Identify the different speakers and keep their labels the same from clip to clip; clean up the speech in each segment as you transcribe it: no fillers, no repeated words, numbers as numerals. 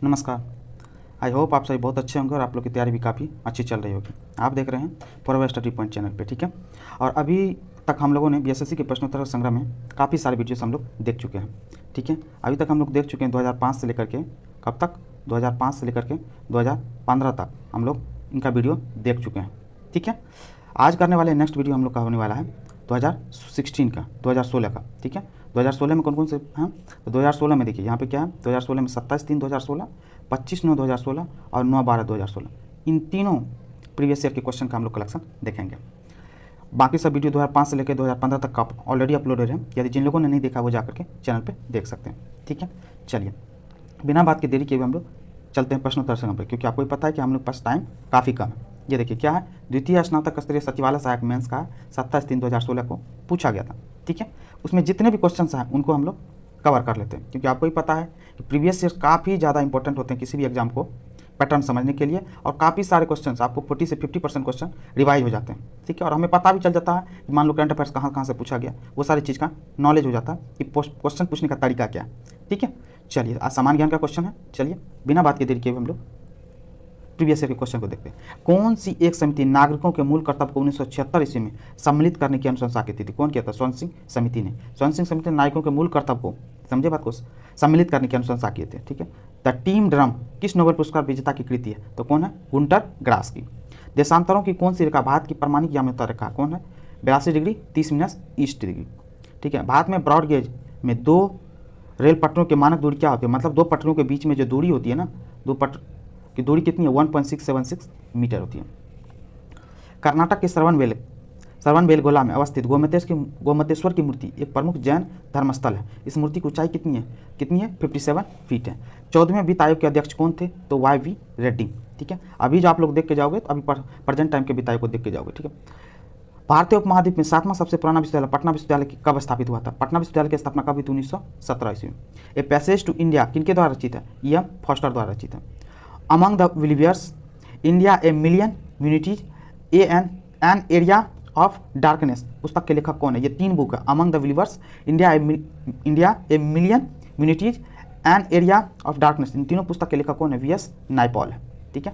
Speaker 1: नमस्कार। I hope आप सभी बहुत अच्छे होंगे और आप लोग की तैयारी भी काफ़ी अच्छी चल रही होगी। आप देख रहे हैं फॉरवर्ड स्टडी पॉइंट चैनल पे, ठीक है। और अभी तक हम लोगों ने बीएसएससी के प्रश्नोत्तर संग्रह में काफ़ी सारे वीडियोस हम लोग देख चुके हैं, ठीक है। अभी तक हम लोग देख चुके हैं 2005 से लेकर के कब तक, 2005 से लेकर के 2015 तक हम लोग इनका वीडियो देख चुके हैं, ठीक है। आज करने वाले नेक्स्ट वीडियो हम लोग का होने वाला है 2016 का, 2016 का, ठीक है। 2016 में कौन कौन से हैं, तो 2016 में देखिए यहाँ पे क्या है, 2016 में 27/3/2016, 25/9/2016 और 9/12/2016, इन तीनों प्रीवियस ईयर के क्वेश्चन का हम लोग कलेक्शन देखेंगे। बाकी सब वीडियो 2005 से लेकर 2015 तक का ऑलरेडी अपलोडेड है, यदि जिन लोगों ने नहीं देखा वो जा करके चैनल पे देख सकते हैं, ठीक है। चलिए बिना बात के देरी किए हम लोग चलते हैं प्रश्नोत्तर संग्रह पर, क्योंकि आपको भी पता है कि हम लोग पास टाइम काफ़ी कम है। ये देखिए क्या है, द्वितीय स्नातक स्तरीय सचिवालय सहायक मेंस का 27/3/2016 को पूछा गया था, ठीक है। उसमें जितने भी क्वेश्चन हैं उनको हम लोग कवर कर लेते हैं, क्योंकि आपको ही पता है कि प्रीवियस ईयर काफ़ी ज़्यादा इंपॉर्टेंट होते हैं किसी भी एग्जाम को पैटर्न समझने के लिए, और काफ़ी सारे क्वेश्चन आपको 40 से 50% क्वेश्चन रिवाइज हो जाते हैं, ठीक है। और हमें पता भी चल जाता है कि मान लो करंट अफेयर्स कहाँ कहाँ से पूछा गया, वो सारी चीज़ का नॉलेज हो जाता है कि क्वेश्चन पूछने का तरीका क्या है, ठीक है। चलिए आज सामान्य ज्ञान का क्वेश्चन है, चलिए बिना बात के देरी किए हम लोग प्रीवियस ईयर के क्वेश्चन को देखते हैं। कौन सी एक समिति नागरिकों के मूल कर्तव्य को 1976 ईस्वी में सम्मिलित करने की अनुशंसा की थी? कौन किया था? स्वर्ण सिंह समिति ने। स्वर्ण सिंह समिति ने नागरिकों के मूल कर्तव्य को, समझे बात को, सम्मिलित करने की अनुशंसा किए थे, ठीक है। द टीम ड्रम किस नोबेल पुरस्कार विजेता की कृति है? तो कौन है? गुंटर ग्रास की। देशांतरों की कौन सी रेखा भारत की परमाणु यामिकता रेखा? कौन है? 82 डिग्री 30 मिनट ईस्ट डिग्री, ठीक है। भारत में ब्रॉड गेज में दो रेल पटरियों की मानक दूरी क्या होती है? मतलब दो पटरियों के बीच में जो दूरी होती है ना, दो पट की दूरी कितनी है? 1.676 मीटर होती है। कर्नाटक के श्रवणबेलगोला में अवस्थित गोमतेश्वर की मूर्ति एक प्रमुख जैन धर्मस्थल है। इस मूर्ति की ऊंचाई कितनी है? 57 फीट है। 14वें वित्त आयोग के अध्यक्ष कौन थे? तो YV रेड्डी, ठीक है। अभी जो आप लोग देख के जाओगे तो अभी प्रेजेंट टाइम के वित्त आयोग को देख के जाओगे, ठीक है। भारतीय उपमहाद्वीप में 7वां सबसे पुराना विश्वविद्यालय पटना विश्वविद्यालय कब स्थापित हुआ था? पटना विश्वविद्यालय की स्थापना कब हुई थी? 1917 ईस्वी में। ए पैसेज टू इंडिया किनके द्वारा रचित है? EM फॉस्टर द्वारा रचित है। Among the believers, India a million mutinies, an area of darkness, पुस्तक के लेखक कौन है? ये तीन बुक है, among the believers, India a million mutinies, an area of darkness, इन तीनों पुस्तक के लेखक कौन है? VS नायपॉल है, ठीक है।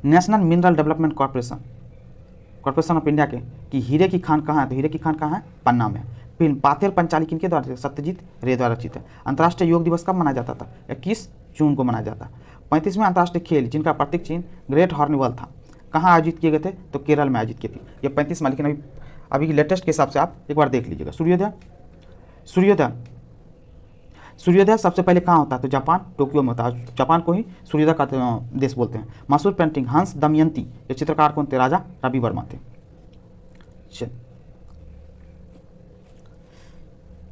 Speaker 1: National mineral development corporation of India के कि हीरे की खान कहाँ है? तो हीरे की खान कहाँ है? पन्ना में। फिल्म पाथेर पंचाली किनके द्वारा? सत्यजीत रे द्वारा रचित है। अंतर्राष्ट्रीय योग दिवस कब मनाया जाता था? 21 जून को मनाया जाता है। 35वें अंतर्राष्ट्रीय खेल जिनका प्रतीक चिन्ह ग्रेट हॉर्निवल था, कहाँ आयोजित किए गए थे? तो केरल में आयोजित किए थे। ये 35 में, लेकिन अभी लेटेस्ट के हिसाब से आप एक बार देख लीजिएगा। सूर्योदय सबसे पहले कहाँ होता है? तो जापान, टोक्यो में होता है। जापान को ही सूर्योदय का देश बोलते हैं। मशहूर पेंटिंग हंस दमयंती, ये चित्रकार कौन थे? राजा रवि वर्मा थे।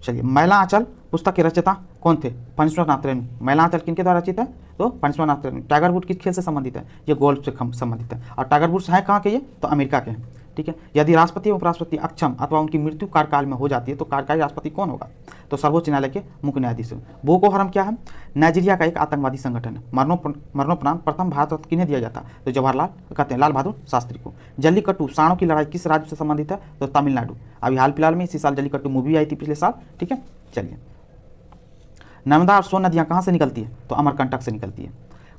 Speaker 1: चलिए महिला आंचल पुस्तक के रचयिता कौन थे? फणीश्वरनाथ रेणु। महिला आंचल किनके द्वारा रचित है? तो फणीश्वरनाथ रेणु। टाइगर वुड्स किस खेल से संबंधित है? ये गोल्फ से संबंधित है। और टाइगर वुड्स हैं कहाँ के? ये तो अमेरिका के हैं, ठीक है। यदि राष्ट्रपति एवं उपराष्ट्रपति अक्षम अथवा उनकी मृत्यु कार्यकाल में हो जाती है तो कार्यकारी राष्ट्रपति कौन होगा? तो सर्वोच्च न्यायालय के मुख्य न्यायाधीश। बोको हरम क्या है? नाइजीरिया का एक आतंकवादी संगठन है। मरणोपरांत प्रथम भारत रत्न किन्हें दिया जाता? तो जवाहरलाल कहते हैं लाल बहादुर शास्त्री को। जल्लीकट्टू सांडों की लड़ाई किस राज्य से संबंधित है? तो तमिलनाडु। अभी हाल फिलहाल में इसी साल जल्लीकट्टू मूवी आई थी, पिछले साल, ठीक है। चलिए नर्मदा और सोन नदियाँ कहाँ से निकलती है? तो अमरकंटक से निकलती है।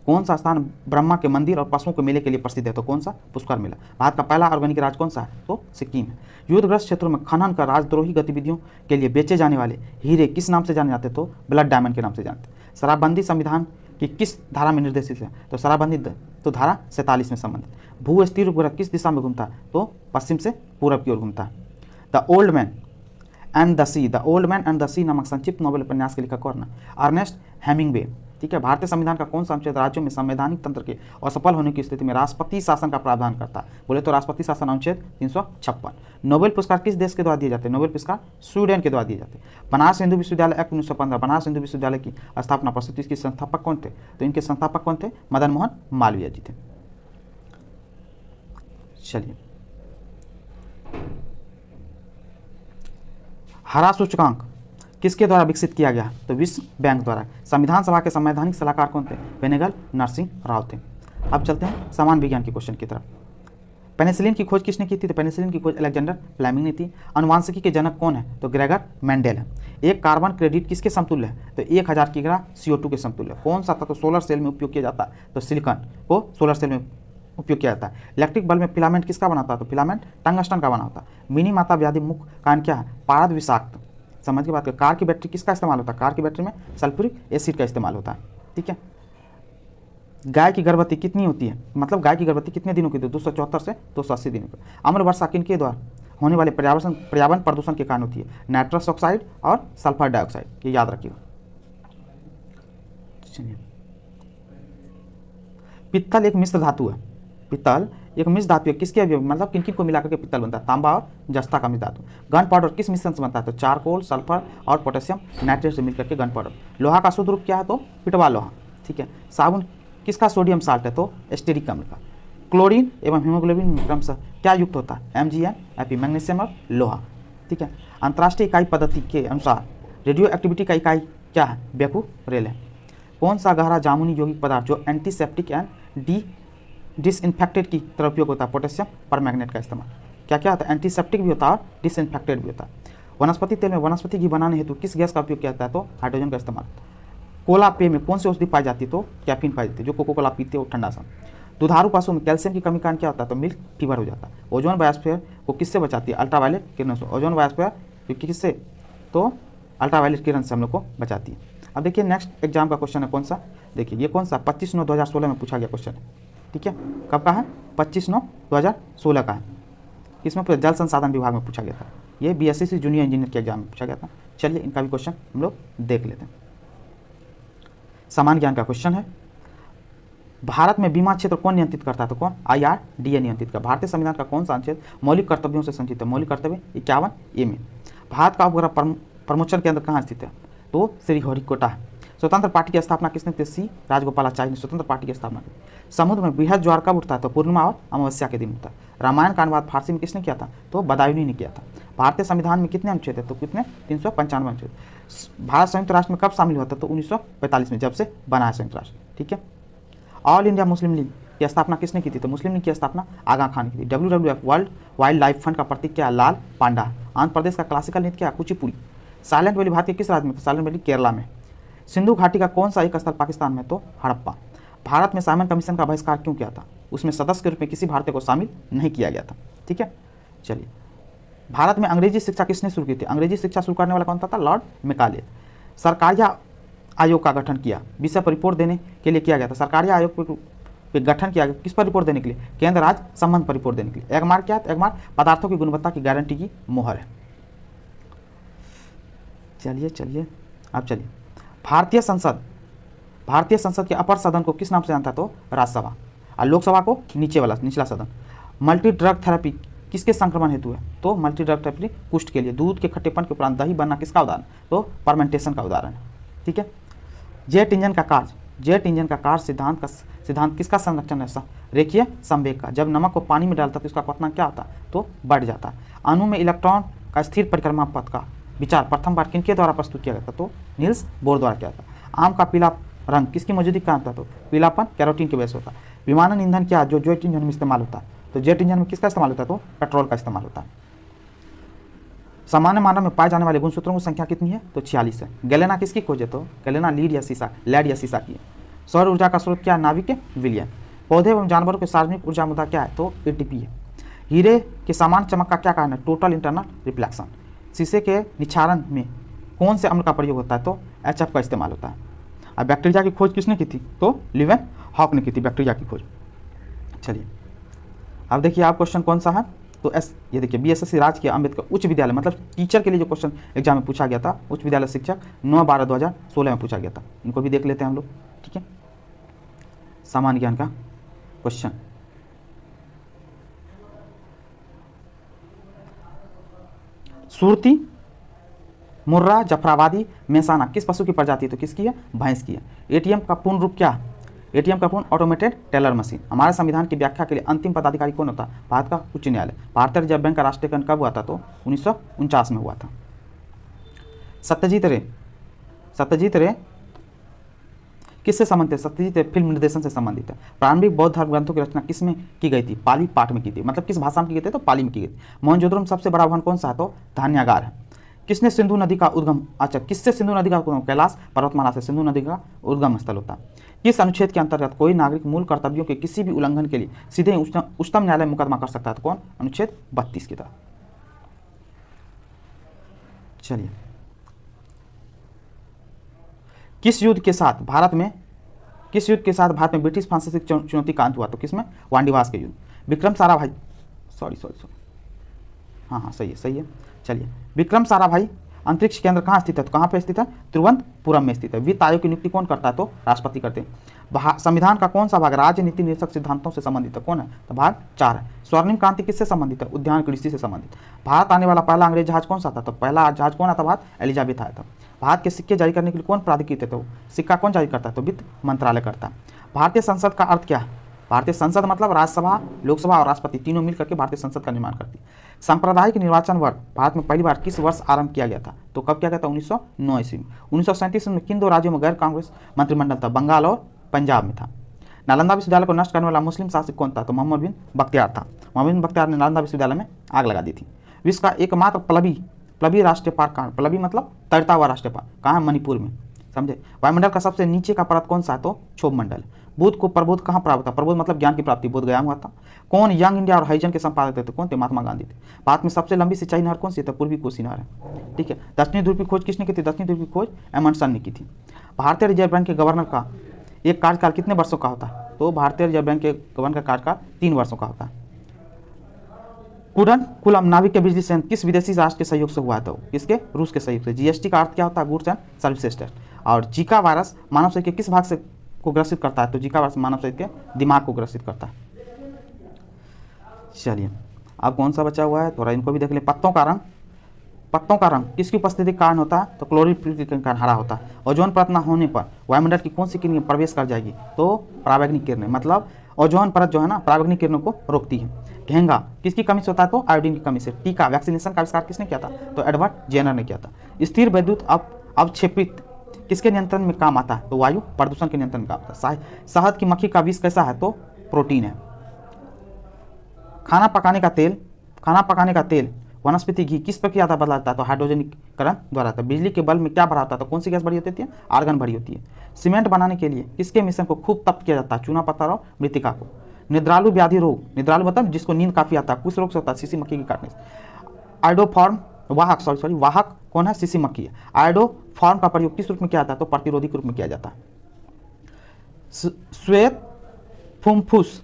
Speaker 1: कौन सा स्थान ब्रह्मा के मंदिर और पशुओं के मेले के लिए प्रसिद्ध है? तो कौन सा? पुष्कर मेला। भारत का पहला ऑर्गेनिक राज्य कौन सा है? तो सिक्किम है। युद्धग्रस्त क्षेत्रों में खनन कर राजद्रोही गतिविधियों के लिए बेचे जाने वाले हीरे किस नाम से जाने जाते? तो ब्लड डायमंड के नाम से जानते हैं। शराबबंदी संविधान की किस धारा में निर्देशित है? तो शराबबंदी तो धारा 47 में संबंधित। भू स्थिर उपग्रह किस दिशा में घूमता है? तो पश्चिम से पूरब की ओर घूमता है। The old man and the sea नामक संक्षिप्त नोबेल उपन्यास के लेखक कौन है? अर्नेस्ट हेमिंग्वे, ठीक है। भारतीय संविधान का कौन सा अनुच्छेद राज्यों में संवैधानिक तंत्र के असफल होने की स्थिति में राष्ट्रपति शासन का प्रावधान करता है? बोले तो राष्ट्रपति शासन अनुच्छेद 356। नोबेल पुरस्कार किस देश के द्वारा दिए जाते हैं? नोबेल पुरस्कार स्वीडन के द्वारा दिए जाते हैं। बनारस हिंदू विश्वविद्यालय एक्ट 1915, बनारस हिंदू विश्वविद्यालय की स्थापना प्रस्तुति, इसके संस्थापक कौन थे? तो इनके संस्थापक कौन थे? मदन मोहन मालवीय जी थे। चलिए हरा सूचकांक किसके द्वारा विकसित किया गया? तो विश्व बैंक द्वारा। संविधान सभा के संवैधानिक सलाहकार कौन थे? वेनेगल नरसिंह राव थे। अब चलते हैं सामान्य विज्ञान के क्वेश्चन की तरफ। पेनिसिलिन की खोज किसने की थी? तो पेनिसिलिन की खोज अलेक्जेंडर फ्लेमिंग ने थी। अनुवांशिकी के जनक कौन है? तो ग्रेगर मेंडेल है। एक कार्बन क्रेडिट किसके समतुल्य है? तो 1000 किग्रा CO2 के समतुल्य है। कौन सा था? तो सोलर सेल में उपयोग किया जाता है, तो सिलिकॉन को सोलर सेल में उपयोग किया जाता है। इलेक्ट्रिक बल्ब में फिलामेंट किसका बना होता है? तो फिलामेंट टंगस्टन का बना होता है। मिनी माता व्याधि मुख्य कारण क्या है? पारद विषाक्त। समझ के बात करें। कार की बैटरी किसका इस्तेमाल होता है? कार की बैटरी में सल्फ्यूरिक एसिड का इस्तेमाल होता है। ठीक है। गाय की गर्भवती कितनी होती है? मतलब गाय की गर्भवती कितने दिनों की होती है? 274 से 280 दिनों की। अम्ल वर्षा किनके द्वारा होने वाले पर्यावरण प्रदूषण के कारण होती है? नाइट्रस ऑक्साइड और सल्फर डाइऑक्साइड, ये याद रखिएगा। पित्तल एक मिश्र धातु है। पित्तल एक मिश्र धातु है। किसके अवयव मतलब किन किन को मिलाकर के पित्तल बनता है? तांबा और जस्ता का मिश्र धातु। गन पाउडर किस मिश्रण से बनता है? तो चारकोल, सल्फर और पोटेशियम नाइट्रेट से मिलकर के गन पाउडर। लोहा का शुद्ध रूप क्या है? तो पिटवा लोहा। ठीक है। साबुन किसका सोडियम साल्ट है? तो एस्टेरिक अम्ल का। क्लोरीन एवं हीमोग्लोबिन क्रमशः क्या युक्त होता है? MgN, Fe, मैग्नीशियम और लोहा। ठीक है। अंतर्राष्ट्रीय इकाई पद्धति के अनुसार रेडियो एक्टिविटी का इकाई क्या है? बेक्यूरेल है। कौन सा गहरा जामुनी यौगिक पदार्थ जो एंटीसेप्टिक एंड डिसइंफेक्टेड की तरह उपयोग होता है? पोटेशियम परमैंगनेट का इस्तेमाल। क्या क्या होता है? एंटीसेप्टिक भी होता है और डिसइंफेक्टेड भी होता है। वनस्पति तेल में वनस्पति घी बनाने हेतु किस गैस का उपयोग किया जाता है? तो हाइड्रोजन का इस्तेमाल। कोला पेय में कौन सी औषधि पाई जाती है? तो कैफीन पाई जाती है। जो कोको कोला पीते हो ठंडा सा। दुधारू पशु में कैल्शियम की कमी कारण क्या होता है? तो मिल्क फीवर हो जाता है। ओजोन बायोस्फीयर को किससे बचाती है? अल्ट्रावायलेट किरणों से। ओजोन बायोस्फीयर किससे? तो अल्ट्रावायलेट किरण से हम लोग को बचाती है। अब देखिए नेक्स्ट एग्जाम का क्वेश्चन है कौन सा? देखिए ये कौन सा 25/9/2016 में पूछा गया क्वेश्चन है। ठीक है। कब का है? 25/9/2016 का है। इसमें पूरे जल संसाधन विभाग में पूछा गया था। ये BSc जूनियर इंजीनियर के एग्जाम में पूछा गया था। चलिए इनका भी क्वेश्चन हम लोग देख लेते हैं। सामान्य ज्ञान का क्वेश्चन है। भारत में बीमा क्षेत्र कौन नियंत्रित करता है? तो कौन? IRDA नियंत्रित कर। भारतीय संविधान का कौन सा अनुच्छेद मौलिक कर्तव्यों से संचित है? मौलिक कर्तव्य 51A में। भारत का उपग्रह प्रमोचन केंद्र कहाँ स्थित है? तो श्रीहरिकोटा है। स्वतंत्र पार्टी की स्थापना किसने की? C राजगोपालाचारी ने स्वतंत्र पार्टी की स्थापना की। समुद्र में बृहद ज्वार कब उठता है? तो पूर्णिमा और अमावस्या के दिन उठता है। रामायण का अनुवाद फारसी में किसने किया था? तो बदायूनी ने किया था। भारतीय संविधान में कितने अनुच्छेद है? तो कितने? 395 अनुच्छेद। भारत संयुक्त राष्ट्र में कब शामिल हुआ था? तो 1945 में, जब से बना है संयुक्त राष्ट्र। ठीक है। ऑल इंडिया मुस्लिम लीग की स्थापना किसने की थी? तो मुस्लिम लीग की स्थापना आगा खान की थी। WWF world wild life fund का प्रतीक क्या है? लाल पांडा। आंध्र प्रदेश का क्लासिकल नृत्य क्या है? कुचिपुड़ी। साइलेंट वैली भारत के किस राज्य में? तो साइलेंट वैली केरला में। सिंधु घाटी का कौन सा एक स्थल पाकिस्तान में? तो हड़प्पा। भारत में साइमन कमीशन का बहिष्कार क्यों किया था? उसमें सदस्य के रूप में किसी भारतीय को शामिल नहीं किया गया था। ठीक है। चलिए, भारत में अंग्रेजी शिक्षा किसने शुरू की थी? अंग्रेजी शिक्षा शुरू करने वाला कौन था? Lord Macaulay. सरकारिया आयोग का गठन किया, विषय पर रिपोर्ट देने के लिए किया गया था। सरकारिया आयोग पे गठन किया गया किस पर रिपोर्ट देने के लिए? केंद्र राज्य संबंध पर रिपोर्ट देने के लिए। एगमार क्या है? एगमार पदार्थों की गुणवत्ता की गारंटी की मोहर है। चलिए अब चलिए, भारतीय संसद के अपर सदन को किस नाम से जानता है? तो राज्यसभा। और लोकसभा को निचला सदन। मल्टी ड्रग थेरेपी किसके संक्रमण हेतु है? तो मल्टी ड्रग थेरेपी कुष्ठ के लिए। दूध के खट्टेपन के उपरांत दही बनना किसका उदाहरण? तो फर्मेंटेशन का उदाहरण है। ठीक है। जेट इंजन का कार्य सिद्धांत किसका संरक्षण है? रेखीय संवेग का। जब नमक को पानी में डालता है तो उसका क्वथनांक क्या होता है? तो बढ़ जाता है। अणु में इलेक्ट्रॉन का स्थिर परिक्रमा पथ का विचार प्रथम बार किनके द्वारा प्रस्तुत किया गया था? तो नील्स बोर द्वारा किया था। आम का पीला रंग किसकी मौजूदगी का होता है? तो पीलापन कैरोटीन की वजह से होता है। विमानन ईंधन क्या जो जेट इंजन में इस्तेमाल होता है? तो जेट इंजन में किसका इस्तेमाल होता है? तो पेट्रोल का इस्तेमाल होता है। सामान्य मानव में पाए जाने वाले गुणसूत्रों की संख्या कितनी है? तो 46 है। गैलेना किसकी खोज है? तो गैलेना लेड या सीसा की है। सौर ऊर्जा का स्रोत क्या है? नाभिक विलयन। पौधे एवं जानवरों के सार्वजनिक ऊर्जा मुद्दा क्या है? तो ATP है। हीरे के समान चमक का क्या कारण है? Total internal reflection. शीशे के निच्छादन में कौन से अम्ल का प्रयोग होता है? तो HF का इस्तेमाल होता है। अब बैक्टीरिया की खोज किसने की थी? तो लिवेन हॉक ने की थी बैक्टीरिया की खोज। चलिए अब देखिए आप क्वेश्चन कौन सा है? तो ये देखिए BSSC राजकीय अम्बेडकर उच्च विद्यालय, मतलब टीचर के लिए जो क्वेश्चन एग्जाम में पूछा गया था, उच्च विद्यालय शिक्षक 9/12/2016 में पूछा गया था। इनको भी देख लेते हैं हम लोग। ठीक है। सामान्य ज्ञान का क्वेश्चन, सुरती, मुर्रा, जफराबादी, मेहसाना किस पशु की प्रजाति है? तो किसकी है? भैंस की है। ATM का पूर्ण रूप क्या? ATM का पूर्ण ऑटोमेटेड टेलर मशीन। हमारे संविधान की व्याख्या के लिए अंतिम पदाधिकारी कौन होता? भारत का उच्च न्यायालय। भारतीय रिजर्व बैंक का राष्ट्रीयकरण कब हुआ था? तो 1949 में हुआ था। किससे संबंधित है? सत्यजित फिल्म निर्देशन से संबंधित है। प्रारंभिक बौद्ध धर्म ग्रंथों की रचना किस में की गई थी? पाली पाठ में की थी। मतलब किस भाषा में की गई थी? तो पाली में की गई थी। मोहनजोदड़ो में सबसे बड़ा भवन कौन सा है? तो धान्यागार है। किसने सिंधु नदी का उद्गम, अच्छा किससे सिंधु नदी का उद्गम? कैलाश पर्वतमाला से सिंधु नदी का उद्गम स्थल होता है। किस अनुच्छेद के अंतर्गत कोई नागरिक मूल कर्तव्यों के किसी भी उल्लंघन के लिए सीधे उच्चतम न्यायालय में मुकदमा कर सकता है? तो कौन? अनुच्छेद 32 की तरह। चलिए, किस युद्ध के साथ भारत में ब्रिटिश फ्रांसीसी चुनौती का अंत हुआ? तो किसमें? वांडीवास के युद्ध। विक्रम साराभाई, सॉरी, हाँ सही है। चलिए, विक्रम साराभाई अंतरिक्ष केंद्र कहाँ स्थित है? तो कहाँ पे स्थित है? तिरुवनंतपुरम में स्थित है। वित्त आयोग की नियुक्ति कौन करता है? तो राष्ट्रपति करते हैं। संविधान का कौन सा भाग राजनीति निर्देशक सिद्धांतों से संबंधित है? कौन है? तो भाग 4 है। स्वर्णिम क्रांति किससे संबंधित है? उद्यान कृषि से संबंधित। भारत आने वाला पहला अंग्रेज जहाज कौन सा था? तो पहला जहाज कौन आता? भारत एलिजाबेथ आया था। भारत के सिक्के जारी करने के लिए कौन प्राधिकृत है? तो सिक्का कौन जारी करता है? तो वित्त मंत्रालय करता है। भारतीय संसद का अर्थ क्या है? भारतीय संसद मतलब राज्यसभा, लोकसभा और राष्ट्रपति तीनों मिल करके भारतीय संसद का निर्माण करती है। सांप्रदायिक निर्वाचन वर्ग भारत में पहली बार किस वर्ष आरंभ किया गया था? तो कब किया गया था? 1909 ईस्वी में। 1937 में किन 2 राज्यों में गैर कांग्रेस मंत्रिमंडल था? बंगाल और पंजाब में था। नालंदा विश्वविद्यालय को नष्ट करने वाला मुस्लिम शासक कौन था? तो मोहम्मद बिन बख्तियार था। मोहम्मद बिन बख्तियार ने नालंदा विश्वविद्यालय में आग लगा दी थी। विश्व का एकमात्र प्लबी राष्ट्रीय पार्क कहाँ? प्लबी मतलब तैरता हुआ राष्ट्रीय पार्क कहाँ है? मणिपुर में, समझे। वायुमंडल का सबसे नीचे का परत कौन सा है? तो क्षोभ मंडल। बुद्ध को प्रबोध कहाँ प्राप्त था? प्रबोध मतलब ज्ञान की प्राप्ति, बोध गया हुआ था। कौन यंग इंडिया और हरिजन के संपादक थे? कौन थे? महात्मा गांधी थे। भारत में सबसे लंबी सिंचाई नहर कौन सी है? पूर्वी कोसी नहर है। ठीक है। दक्षिणी ध्रुव की खोज किसने की थी? दक्षिणी ध्रुव की खोज एमंडसन ने की थी। भारतीय रिजर्व बैंक के गवर्नर का एक कार्यकाल कितने वर्षों का होता है? तो भारतीय रिजर्व बैंक के गवर्नर का कार्यकाल 3 वर्षों का होता है। कुडनकुलम नाविक के बिजली संयंत्र किस विदेशी राष्ट्र के सहयोग से हुआ था? किसके? रूस के सहयोग से। जीएसटी का अर्थ क्या होता है? Goods and services tax. और जीका वायरस मानव शरीर के किस भाग से को ग्रसित करता है? तो जीका वायरस मानव शरीर के दिमाग को ग्रसित करता है। चलिए, अब कौन सा बचा हुआ है? थोड़ा इनको भी देख ले। पत्तों का रंग किसकी उपस्थिति के कारण होता है? तो क्लोरोफिल के कारण हरा होता है। ओजोन परत न होने पर वायुमंडल की कौन सी किरणें प्रवेश कर जाएगी? तो पराबैंगनी किरणें। मतलब ओजोन परत जो है ना, पराबैंगनी किरणों को रोकती है। घेंगा किसकी कमी से होता है? तो आयोडीन की कमी से। टीका वैक्सीनेशन का आविष्कार किसने किया था? तो एडवर्ड जेनर ने किया था। स्थिर वैद्युत अवक्षेपित किसके नियंत्रण में काम आता है? तो वायु प्रदूषण के नियंत्रण में काम आता है। शहद की मक्खी का विष कैसा है? तो प्रोटीन है। खाना पकाने का तेल वनस्पति घी किस प्रक्रिया द्वारा बदला जाता है? तो हाइड्रोजनीकरण द्वारा। था। बिजली के बल्ब में क्या भरा होता है? तो कौन सी गैस भरी होती है? आर्गन भरी होती है। सीमेंट बनाने के लिए किसके मिश्रण को खूब तप्त किया जाता है? चूना पत्थर और मृतिका को। निद्रालु व्याधि रोग, निद्रालु मतलब जिसको नींद काफी आता है, कुछ रोग से होता है? सीसी मक्खी के काटने से। आयोडोफॉर्म वाहक कौन है? सीसी मक्खी है। आयोडोफॉर्म का प्रयोग किस रूप में किया जाता है? तो प्रतिरोधी के रूप में किया जाता है। श्वेत फुफ्फुस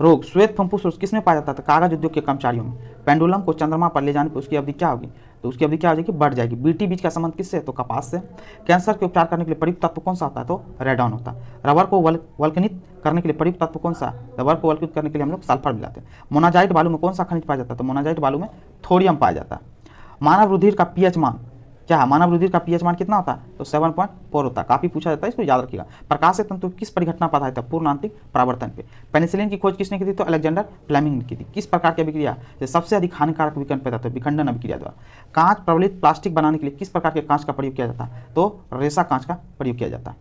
Speaker 1: रोग किसमें पाया जाता था? कागज उद्योग के कर्मचारियों में। पेंडुलम को चंद्रमा पर ले जाने पर उसकी अवधि क्या होगी? तो उसकी अवधि क्या हो जाएगी? बढ़ जाएगी। बीटी बीज का संबंध किससे? तो कपास से। कैंसर के उपचार करने के लिए प्रयुक्त तत्व कौन सा होता है? तो रेडॉन होता है। रबर को वल्कनित करने के लिए प्रयुक्त तत्व कौन सा? रबर को वल्कनित करने के लिए हम लोग सल्फर मिलाते हैं। मोनाजाइट बालू में कौन सा खनिज पाया जाता है? तो मोनाजाइट बालू में थोरियम पाया जाता है। मानव रुधिर का पीएच मान क्या है? मानव रुधिर का पीएच मान कितना होता है? तो 7.4 होता है। काफी पूछा जाता है, इसको याद रखिएगा। प्रकाश तंतु किस परिघटना पर आधारित है? पूर्णांतिक परावर्तन पे। पेनिसिलिन की खोज किसने की थी? तो अलेक्जेंडर फ्लेमिंग ने की थी। किस प्रकार की अभिक्रिया से सबसे अधिक हानिकारक विकर्ण पैदा होता है? विखंडन अभिक्रिया द्वारा। कांच प्रबलित प्लास्टिक बनाने के लिए किस प्रकार के कांच का प्रयोग किया जाता है? तो रेसा कांच का प्रयोग किया जाता है।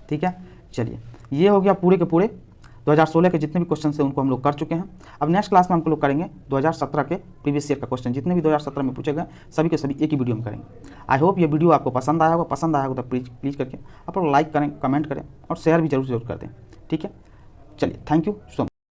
Speaker 1: ठीक है। चलिए, ये हो गया पूरे के पूरे 2016 के जितने भी क्वेश्चन है उनको हम लोग कर चुके हैं। अब नेक्स्ट क्लास में हम लोग करेंगे 2017 के प्रीवियस ईयर का क्वेश्चन, जितने भी 2017 में पूछे गए सभी के सभी एक ही वीडियो में करेंगे। आई होप ये वीडियो आपको पसंद आया होगा। तो प्लीज़ करके आप लोग लाइक करें, कमेंट करें और शेयर भी जरूर कर दें। ठीक है। चलिए, थैंक यू सो मच।